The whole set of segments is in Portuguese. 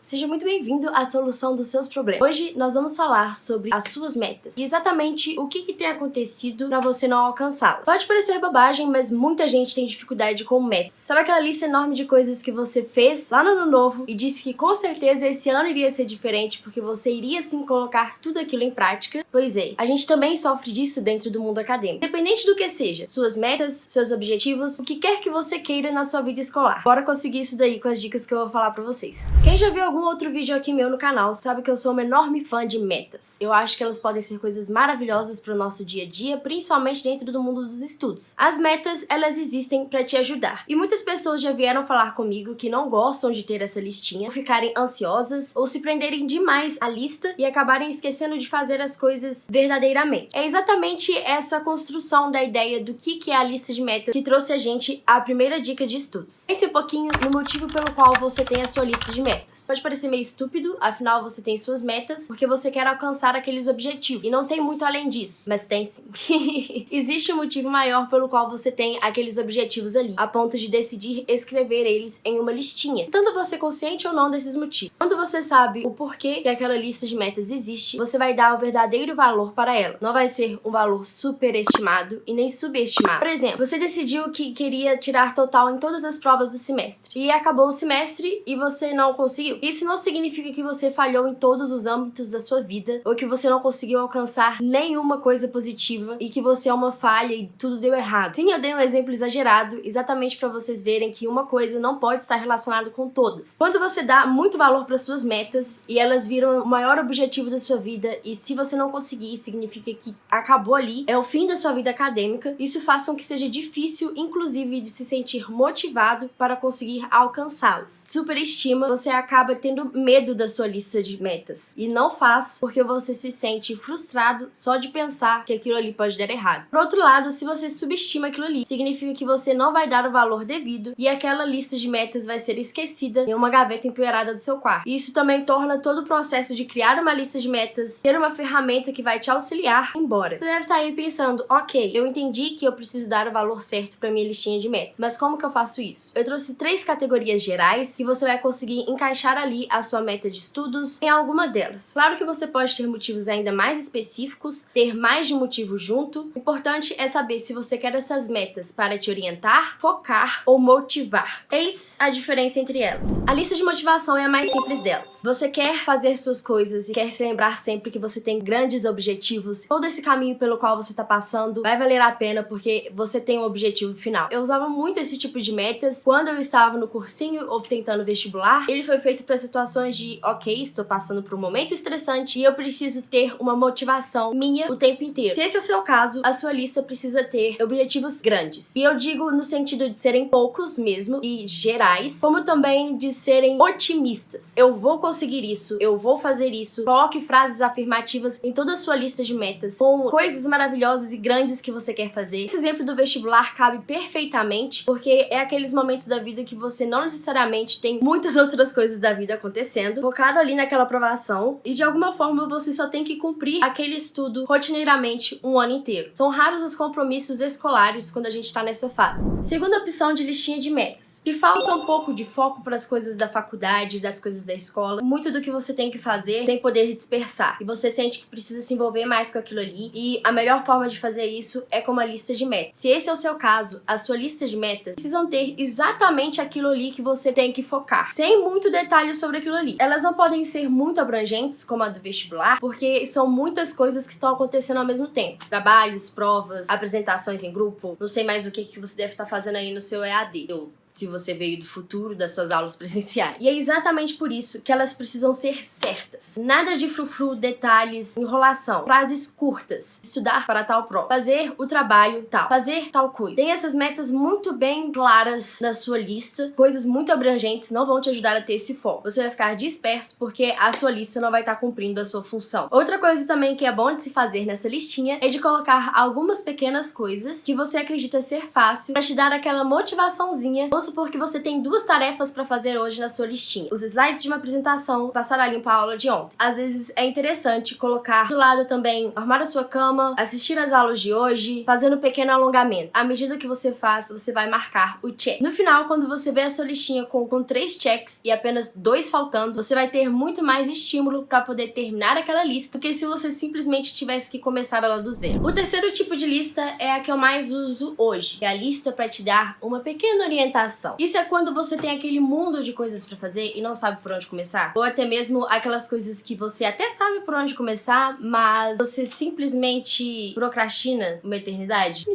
Seja muito bem-vindo à solução dos seus problemas. Hoje nós vamos falar sobre as suas metas e exatamente o que tem acontecido para você não alcançá-las. Pode parecer bobagem, mas muita gente tem dificuldade com metas. Sabe aquela lista enorme de coisas que você fez lá no ano novo e disse que com certeza esse ano iria ser diferente porque você iria sim colocar tudo aquilo em prática? Pois é, a gente também sofre disso dentro do mundo acadêmico. Independente do que seja, suas metas, seus objetivos, o que quer que você queira na sua vida escolar. Bora conseguir isso daí com as dicas que eu vou falar pra vocês. Quem já viu algum outro vídeo aqui meu no canal sabe que eu sou uma enorme fã de metas. Eu acho que elas podem ser coisas maravilhosas pro nosso dia a dia, principalmente dentro do mundo dos estudos. As metas, elas existem pra te ajudar. E muitas pessoas já vieram falar comigo que não gostam de ter essa listinha, ficarem ansiosas ou se prenderem demais à lista e acabarem esquecendo de fazer as coisas verdadeiramente. É exatamente essa construção da ideia do que é a lista de metas que trouxe a gente à primeira dica de estudos. Pense um pouquinho no motivo pelo qual você tem a sua lista de metas. Pode parecer meio estúpido, afinal você tem suas metas porque você quer alcançar aqueles objetivos. E não tem muito além disso, mas tem sim. Existe um motivo maior pelo qual você tem aqueles objetivos ali, a ponto de decidir escrever eles em uma listinha. Tanto você consciente ou não desses motivos. Quando você sabe o porquê que aquela lista de metas existe, você vai dar o verdadeiro valor para ela. Não vai ser um valor superestimado e nem subestimado. Por exemplo, você decidiu que queria tirar total em todas as provas do semestre. E acabou o semestre e você não conseguiu. Isso não significa que você falhou em todos os âmbitos da sua vida ou que você não conseguiu alcançar nenhuma coisa positiva e que você é uma falha e tudo deu errado. Sim, eu dei um exemplo exagerado exatamente para vocês verem que uma coisa não pode estar relacionada com todas. Quando você dá muito valor para suas metas e elas viram o maior objetivo da sua vida e se você não conseguir, significa que acabou ali, é o fim da sua vida acadêmica, isso faz com que seja difícil, inclusive, de se sentir motivado para conseguir alcançá-las. Superestima, você acaba tendo medo da sua lista de metas. E não faz porque você se sente frustrado só de pensar que aquilo ali pode dar errado. Por outro lado, se você subestima aquilo ali, significa que você não vai dar o valor devido e aquela lista de metas vai ser esquecida em uma gaveta empoeirada do seu quarto. E isso também torna todo o processo de criar uma lista de metas ter uma ferramenta que vai te auxiliar embora. Você deve estar aí pensando, ok, eu entendi que eu preciso dar o valor certo para minha listinha de metas, mas como que eu faço isso? Eu trouxe 3 categorias gerais que você vai conseguir encaixar ali a sua meta de estudos em alguma delas. Claro que você pode ter motivos ainda mais específicos, ter mais de um motivo junto. O importante é saber se você quer essas metas para te orientar, focar ou motivar. Eis a diferença entre elas. A lista de motivação é a mais simples delas. Você quer fazer suas coisas e quer se lembrar sempre que você tem grandes objetivos. Todo esse caminho pelo qual você está passando vai valer a pena porque você tem um objetivo final. Eu usava muito esse tipo de metas quando eu estava no cursinho ou tentando vestibular. Ele foi feito para situações de, ok, estou passando por um momento estressante e eu preciso ter uma motivação minha o tempo inteiro. Se esse é o seu caso, a sua lista precisa ter objetivos grandes. E eu digo no sentido de serem poucos mesmo e gerais, como também de serem otimistas. Eu vou conseguir isso, eu vou fazer isso. Coloque frases afirmativas em toda a sua lista de metas com coisas maravilhosas e grandes que você quer fazer. Esse exemplo do vestibular cabe perfeitamente porque é aqueles momentos da vida que você não necessariamente tem muitas outras coisas da vida acontecendo, focado ali naquela aprovação e de alguma forma você só tem que cumprir aquele estudo rotineiramente um ano inteiro. São raros os compromissos escolares quando a gente tá nessa fase. Segunda opção de listinha de metas. Te falta um pouco de foco para as coisas da faculdade, das coisas da escola, muito do que você tem que fazer sem poder dispersar. E você sente que precisa se envolver mais com aquilo ali e a melhor forma de fazer isso é com uma lista de metas. Se esse é o seu caso, a sua lista de metas precisam ter exatamente aquilo ali que você tem que focar, sem muito detalhe sobre aquilo ali. Elas não podem ser muito abrangentes, como a do vestibular, porque são muitas coisas que estão acontecendo ao mesmo tempo. Trabalhos, provas, apresentações em grupo, não sei mais o que você deve estar fazendo aí no seu EAD. Se você veio do futuro das suas aulas presenciais. E é exatamente por isso que elas precisam ser certas. Nada de frufru, detalhes, enrolação, frases curtas. Estudar para tal prova. Fazer o trabalho tal. Fazer tal coisa. Tem essas metas muito bem claras na sua lista. Coisas muito abrangentes não vão te ajudar a ter esse foco. Você vai ficar disperso porque a sua lista não vai estar cumprindo a sua função. Outra coisa também que é bom de se fazer nessa listinha é de colocar algumas pequenas coisas que você acredita ser fácil para te dar aquela motivaçãozinha. Vamos supor que você tem 2 tarefas pra fazer hoje na sua listinha. Os slides de uma apresentação, passar a limpo a aula de ontem. Às vezes é interessante colocar do lado também, arrumar a sua cama, assistir as aulas de hoje, fazendo um pequeno alongamento. À medida que você faz, você vai marcar o check. No final, quando você vê a sua listinha com 3 checks e apenas 2 faltando, você vai ter muito mais estímulo pra poder terminar aquela lista do que se você simplesmente tivesse que começar ela do zero. O terceiro tipo de lista é a que eu mais uso hoje, que é a lista pra te dar uma pequena orientação. Isso é quando você tem aquele mundo de coisas pra fazer e não sabe por onde começar, ou até mesmo aquelas coisas que você até sabe por onde começar, mas você simplesmente procrastina uma eternidade.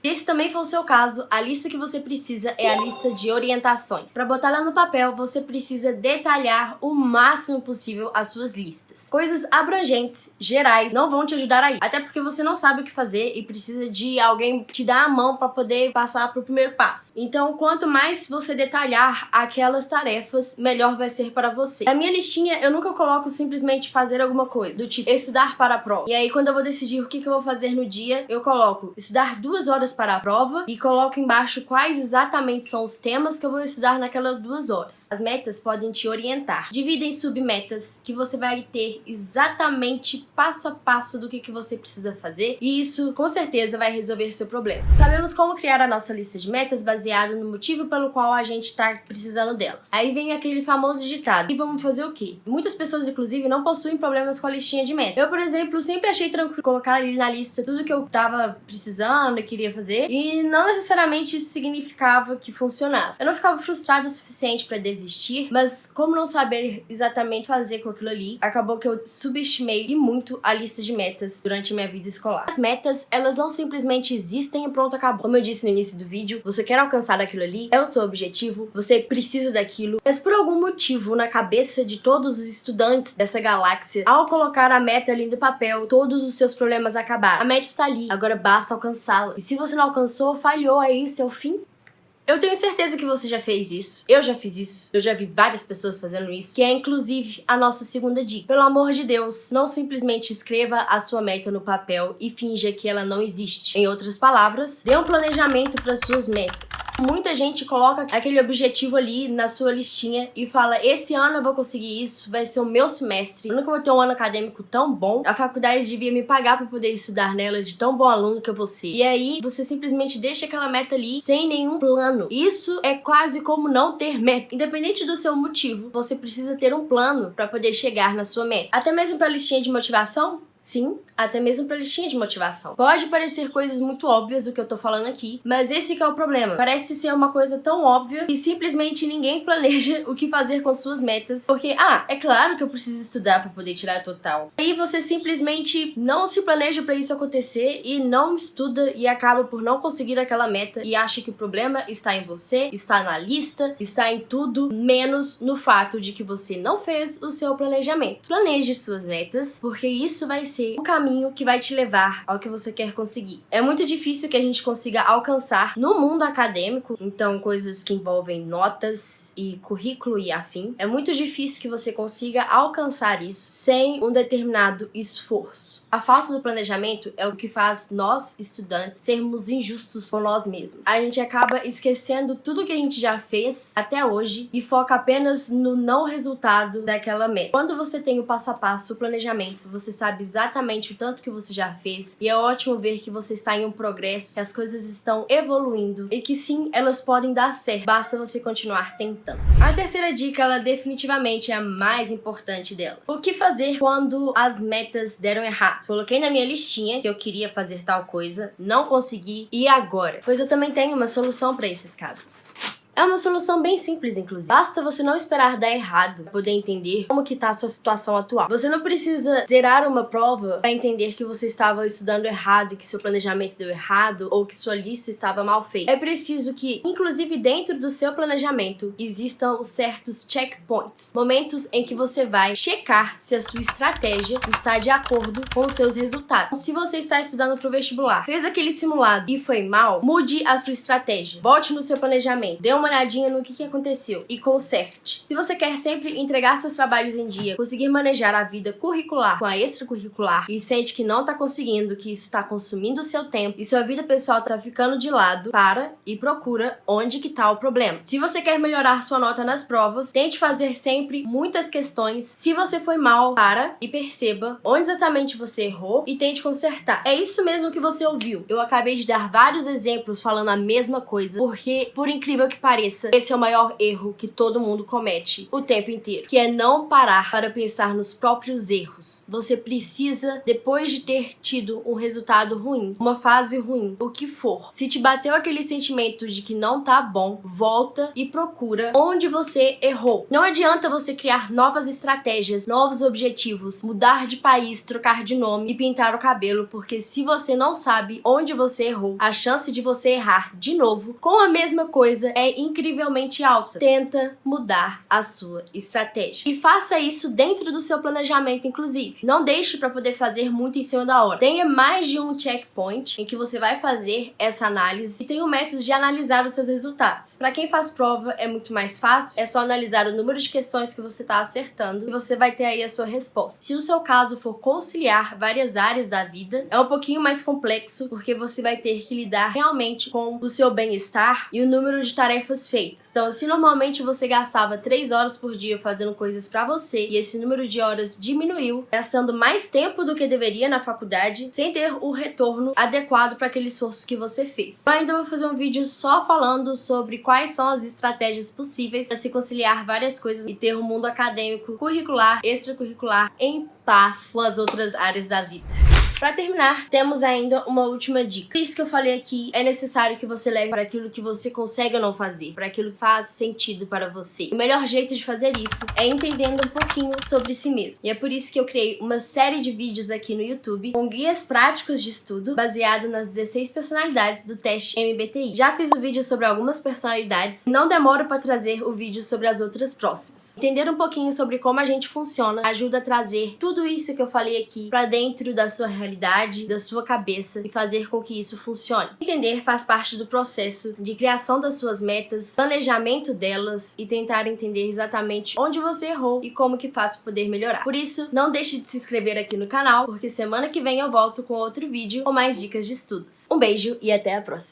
Se esse também for o seu caso, a lista que você precisa é a lista de orientações. Para botar ela no papel, você precisa detalhar o máximo possível as suas listas. Coisas abrangentes, gerais, não vão te ajudar aí. Até porque você não sabe o que fazer e precisa de alguém te dar a mão para poder passar pro primeiro passo. Então, quanto mais você detalhar aquelas tarefas, melhor vai ser para você. Na minha listinha, eu nunca coloco simplesmente fazer alguma coisa, do tipo estudar para a prova. E aí, quando eu vou decidir o que eu vou fazer no dia, eu coloco estudar 2 horas para a prova e coloco embaixo quais exatamente são os temas que eu vou estudar naquelas 2 horas. As metas podem te orientar. Divida em submetas que você vai ter exatamente passo a passo do que você precisa fazer e isso com certeza vai resolver seu problema. Sabemos como criar a nossa lista de metas baseado no motivo pelo qual a gente tá precisando delas. Aí vem aquele famoso ditado: e vamos fazer o quê? Muitas pessoas, inclusive, não possuem problemas com a listinha de metas. Eu, por exemplo, sempre achei tranquilo colocar ali na lista tudo que eu tava precisando e queria fazer, e não necessariamente isso significava que funcionava. Eu não ficava frustrada o suficiente pra desistir, mas como não saber exatamente fazer com aquilo ali, acabou que eu subestimei e muito a lista de metas durante a minha vida escolar. As metas, elas não simplesmente existem e pronto, acabou. Como eu disse no início do vídeo, você quer alcançar aquilo ali, é o seu objetivo, você precisa daquilo, mas por algum motivo na cabeça de todos os estudantes dessa galáxia, ao colocar a meta ali no papel, todos os seus problemas acabaram. A meta está ali, agora basta alcançá-la. E se você não alcançou, falhou, aí seu fim. Eu tenho certeza que você já fez isso, eu já fiz isso, eu já vi várias pessoas fazendo isso, que é inclusive a nossa segunda dica. Pelo amor de Deus, não simplesmente escreva a sua meta no papel e finja que ela não existe. Em outras palavras, dê um planejamento para suas metas. Muita gente coloca aquele objetivo ali na sua listinha e fala: esse ano eu vou conseguir isso, vai ser o meu semestre, eu nunca vou ter um ano acadêmico tão bom, a faculdade devia me pagar para poder estudar nela de tão bom aluno que eu vou ser. E aí você simplesmente deixa aquela meta ali sem nenhum plano. Isso é quase como não ter meta. Independente do seu motivo, você precisa ter um plano para poder chegar na sua meta. Até mesmo para listinha de motivação? Sim, até mesmo pra listinha de motivação. Pode parecer coisas muito óbvias o que eu tô falando aqui, mas esse que é o problema. Parece ser uma coisa tão óbvia que simplesmente ninguém planeja o que fazer com suas metas, porque, é claro que eu preciso estudar pra poder tirar a total. Aí você simplesmente não se planeja pra isso acontecer e não estuda e acaba por não conseguir aquela meta e acha que o problema está em você, está na lista, está em tudo, menos no fato de que você não fez o seu planejamento. Planeje suas metas, porque isso vai ser o caminho que vai te levar ao que você quer conseguir. É muito difícil que a gente consiga alcançar no mundo acadêmico, então coisas que envolvem notas e currículo e afim. É muito difícil que você consiga alcançar isso sem um determinado esforço. A falta do planejamento é o que faz nós, estudantes, sermos injustos com nós mesmos. A gente acaba esquecendo tudo que a gente já fez até hoje e foca apenas no não resultado daquela meta. Quando você tem o passo a passo, o planejamento, você sabe exatamente o tanto que você já fez e é ótimo ver que você está em um progresso, que as coisas estão evoluindo e que sim, elas podem dar certo, basta você continuar tentando. A terceira dica, ela definitivamente é a mais importante delas. O que fazer quando as metas deram errado? Coloquei na minha listinha que eu queria fazer tal coisa, não consegui, e agora? Pois eu também tenho uma solução para esses casos. É uma solução bem simples, inclusive. Basta você não esperar dar errado para poder entender como que tá a sua situação atual. Você não precisa zerar uma prova para entender que você estava estudando errado e que seu planejamento deu errado ou que sua lista estava mal feita. É preciso que, inclusive dentro do seu planejamento, existam certos checkpoints. Momentos em que você vai checar se a sua estratégia está de acordo com os seus resultados. Se você está estudando para o vestibular, fez aquele simulado e foi mal, mude a sua estratégia. Volte no seu planejamento. Dê uma olhadinha no que aconteceu e conserte. Se você quer sempre entregar seus trabalhos em dia, conseguir manejar a vida curricular com a extracurricular e sente que não tá conseguindo, que isso tá consumindo o seu tempo e sua vida pessoal tá ficando de lado, para e procura onde que tá o problema. Se você quer melhorar sua nota nas provas, tente fazer sempre muitas questões. Se você foi mal, para e perceba onde exatamente você errou e tente consertar. É isso mesmo que você ouviu. Eu acabei de dar vários exemplos falando a mesma coisa, porque, por incrível que pareça, esse é o maior erro que todo mundo comete o tempo inteiro, que é não parar para pensar nos próprios erros. Você precisa, depois de ter tido um resultado ruim, uma fase ruim, o que for, se te bateu aquele sentimento de que não tá bom, volta e procura onde você errou. Não adianta você criar novas estratégias, novos objetivos, mudar de país, trocar de nome e pintar o cabelo, porque se você não sabe onde você errou, a chance de você errar de novo com a mesma coisa é incrivelmente alta. Tenta mudar a sua estratégia. E faça isso dentro do seu planejamento, inclusive. Não deixe para poder fazer muito em cima da hora. Tenha mais de um checkpoint em que você vai fazer essa análise e tenha um método de analisar os seus resultados. Para quem faz prova é muito mais fácil, é só analisar o número de questões que você está acertando e você vai ter aí a sua resposta. Se o seu caso for conciliar várias áreas da vida, é um pouquinho mais complexo, porque você vai ter que lidar realmente com o seu bem-estar e o número de tarefas feitas. Então, se normalmente você gastava 3 horas por dia fazendo coisas pra você e esse número de horas diminuiu, gastando mais tempo do que deveria na faculdade, sem ter o retorno adequado para aquele esforço que você fez. Eu ainda vou fazer um vídeo só falando sobre quais são as estratégias possíveis para se conciliar várias coisas e ter um mundo acadêmico, curricular, extracurricular em paz com as outras áreas da vida. Pra terminar, temos ainda uma última dica. Isso que eu falei aqui é necessário que você leve para aquilo que você consegue ou não fazer, para aquilo que faz sentido para você. O melhor jeito de fazer isso é entendendo um pouquinho sobre si mesmo. E é por isso que eu criei uma série de vídeos aqui no YouTube com guias práticos de estudo baseado nas 16 personalidades do teste MBTI. Já fiz o vídeo sobre algumas personalidades e não demoro para trazer o vídeo sobre as outras próximas. Entender um pouquinho sobre como a gente funciona ajuda a trazer tudo isso que eu falei aqui para dentro da sua realidade, da sua cabeça e fazer com que isso funcione. Entender faz parte do processo de criação das suas metas, planejamento delas e tentar entender exatamente onde você errou e como que faz para poder melhorar. Por isso, não deixe de se inscrever aqui no canal, porque semana que vem eu volto com outro vídeo com mais dicas de estudos. Um beijo e até a próxima!